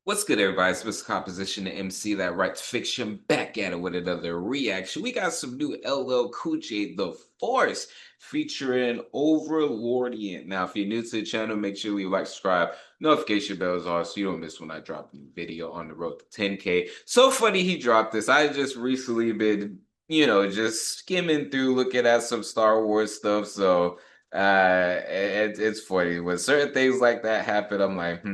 What's good, everybody? It's Mr. Composition, the MC that writes fiction, back at it with another reaction. We got some new LL Cool J, The Force, featuring Overlordian. Now, if you're new to the channel, make sure you like, subscribe, notification bells on so you don't miss when I drop a new video on the road to 10K. So funny he dropped this. I just recently been, just skimming through, looking at some Star Wars stuff. So it's funny. When certain things like that happen, I'm like,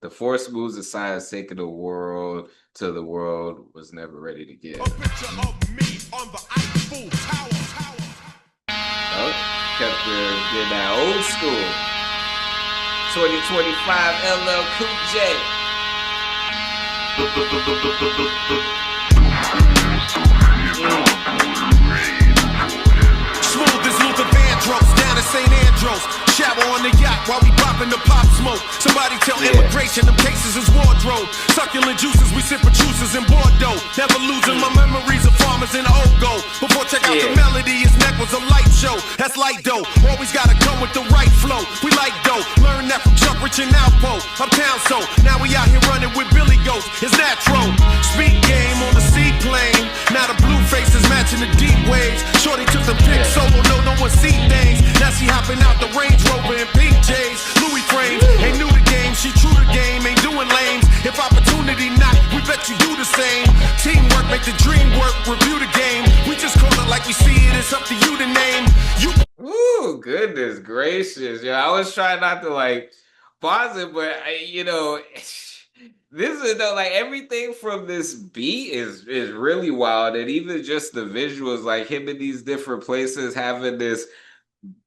The Force moves aside, sake of the world till the world was never ready to give. A picture of me on the Eiffel Tower. Oh, kept in that old school. 2025 LL Cool J. Smooth as Luther Vandross down at St. Andrews. Shower on the yacht while we popping the pop smoke. Somebody tell immigration them cases is wardrobe. Succulent juices, we sippin' juices in Bordeaux. Never losing my memories of farmers in the old gold. Before check out the melody, his neck was a light show. That's light dough. Always gotta come with the right flow. We like dough. Learn that from Chuck Rich and Alpo. Uptown so now we out here running with Billy Goats. It's natural. Speed game on the seaplane. Now the blue faces matching the deep waves. Shorty took the pic solo, no one see things. Now she hopping out the Range Rover in pink J's. Louis frames, ain't new to game, she true to game, ain't doing lames. If opportunity knock, we bet you do the same. Teamwork make the dream work, review the game. We just call it like we see it, it's up to you to name. Ooh, goodness gracious. I was trying not to pause it, but this is everything from this beat is really wild, and even just the visuals, like him in these different places having this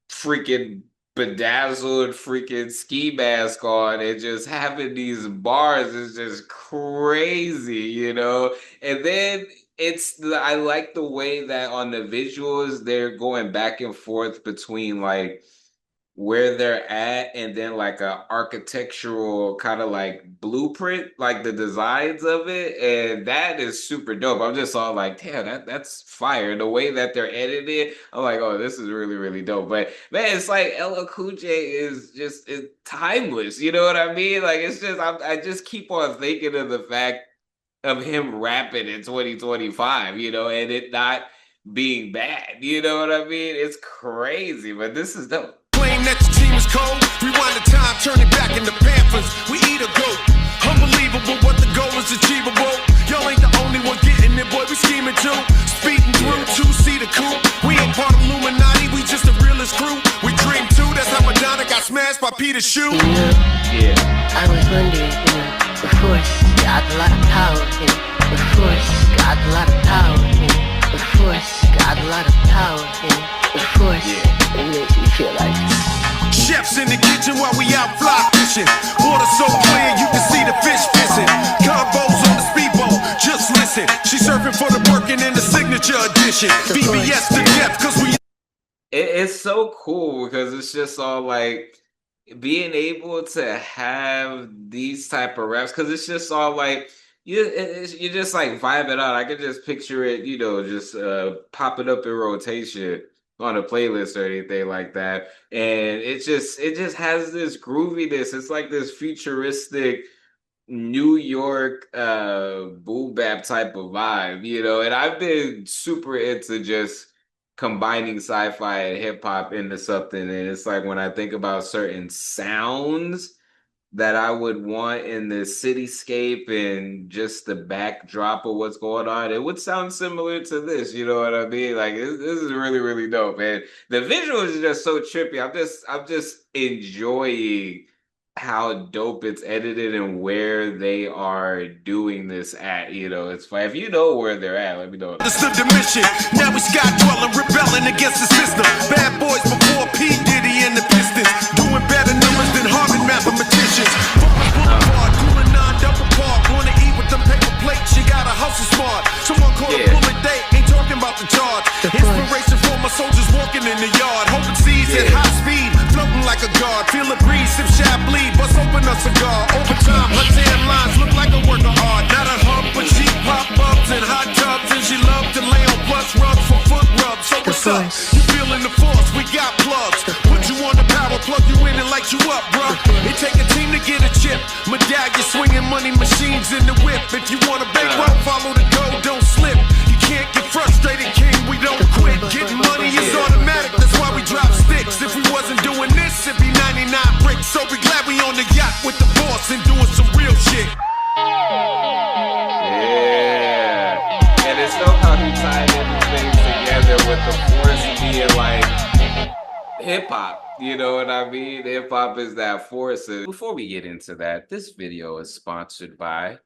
freaking bedazzled freaking ski mask on and just having these bars is just crazy, and then I like the way that on the visuals they're going back and forth between where they're at and then a architectural kind of blueprint, the designs of it, and that is super dope. I'm just all like, damn, that's fire. The way that they're edited, I'm like, oh, this is really, really dope. But man, it's like LL Cool J is just timeless, you know what I mean? It's just I just keep on thinking of the fact of him rapping in 2025, and it not being bad, you know what I mean? It's crazy, but this is dope. That your team is cold, rewind the time, turn it back into Panthers. We eat a goat, unbelievable what the goal is achievable. Y'all ain't the only one getting it, boy, we scheming too. Speeding through, 2-seater coupe. We ain't part of Illuminati, we just the realest crew. We dream too, that's how Madonna got smashed by Peter's shoe. I was wondering, the Force got a lot of power, the Force got a lot of power, the Force got a lot of power, the Force, it makes me feel like chefs in the kitchen while we out fly fishing. Water so clear you can see the fish fishing. Combos on the speedboat, just listen. She surfing for the Birkin in the signature edition. BBS to death, cause we... It's so cool because it's just all being able to have these type of raps, because it's just all you just vibing out. I can just picture it, just popping up in rotation on a playlist or anything like that, and it just has this grooviness. It's like this futuristic New York boom bap type of vibe, and I've been super into just combining sci-fi and hip-hop into something, and it's when I think about certain sounds that I would want in the cityscape and just the backdrop of what's going on, it would sound similar to this, you know what I mean? This is really, really dope, man. The visuals are just so trippy. I'm just enjoying how dope it's edited and where they are doing this at, it's fine. If you know where they're at, let me know. Understood the mission. Now we sky dwelling, rebelling against the system. Bad boys before P. Diddy and the Pistons. Doing better numbers than Harvard mathematicians. Farmers Boulevard, cooling 9 double park. Wanna eat with them paper plates, you gotta hustle smart. Someone call a bullet date, ain't talking about the charge. Inspiration for my soldiers walking in the yard. Hoping seas at high speed, floating like a guard. Feel a breeze, sip Chablis, bust open a cigar. Overtime, her tan lines look like a work of art. Not a hump, but she pop ups and hot tubs, and she loved to lay on plush rugs for foot rubs. So what's up? You feeling the force? We got plugs. Put you on the power, plug you in and light you up, bruh. It take a team to get a chip. Medallion swinging and money machines in the whip. If you want a bankroll, follow the code, don't slip. You can't get frustrated, king, we don't quit. Getting money is automatic, that's why we drop sticks. If we wasn't doing this, it'd be 99 bricks. So we glad we on the yacht with the boss and doing some real shit. Yeah. And it's so how he tied everything together with the force being like hip hop. You know what I mean? Hip hop is that force. And before we get into that, this video is sponsored by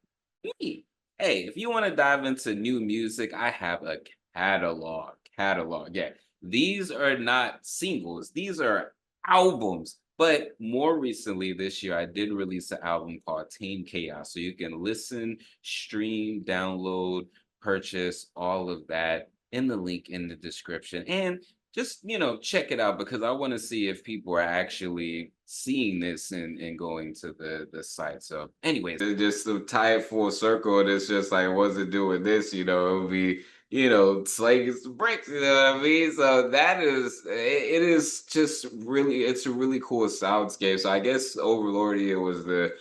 me. Hey, if you want to dive into new music, I have a catalog. Catalog. Yeah. These are not singles, these are albums. But more recently this year, I did release an album called Tame Chaos. So you can listen, stream, download, purchase all of that in the link in the description. And just, check it out because I want to see if people are actually seeing this and going to the site. So anyways, just to tie it full circle, and it's just like, wasn't doing this, it would be, slanging some bricks, you know what I mean? So that is, it is just really, it's a really cool soundscape. So I guess Overlordian was the,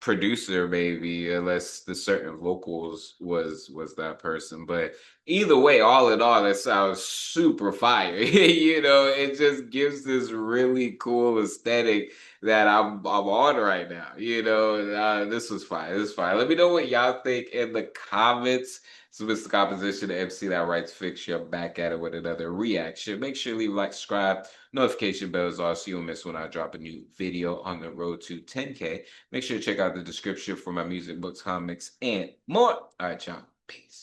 producer maybe, unless the certain vocals was that person. But either way, all in all, it sounds super fire. It just gives this really cool aesthetic that I'm on right now. This was fire. This is fire. Let me know what y'all think in the comments. So Mr. Composition, the MC that writes fixture, back at it with another reaction. Make sure you leave a like, subscribe, notification bells on so you don't miss when I drop a new video on the road to 10K. Make sure to check out the description for my music, books, comics, and more. All right, y'all. Peace.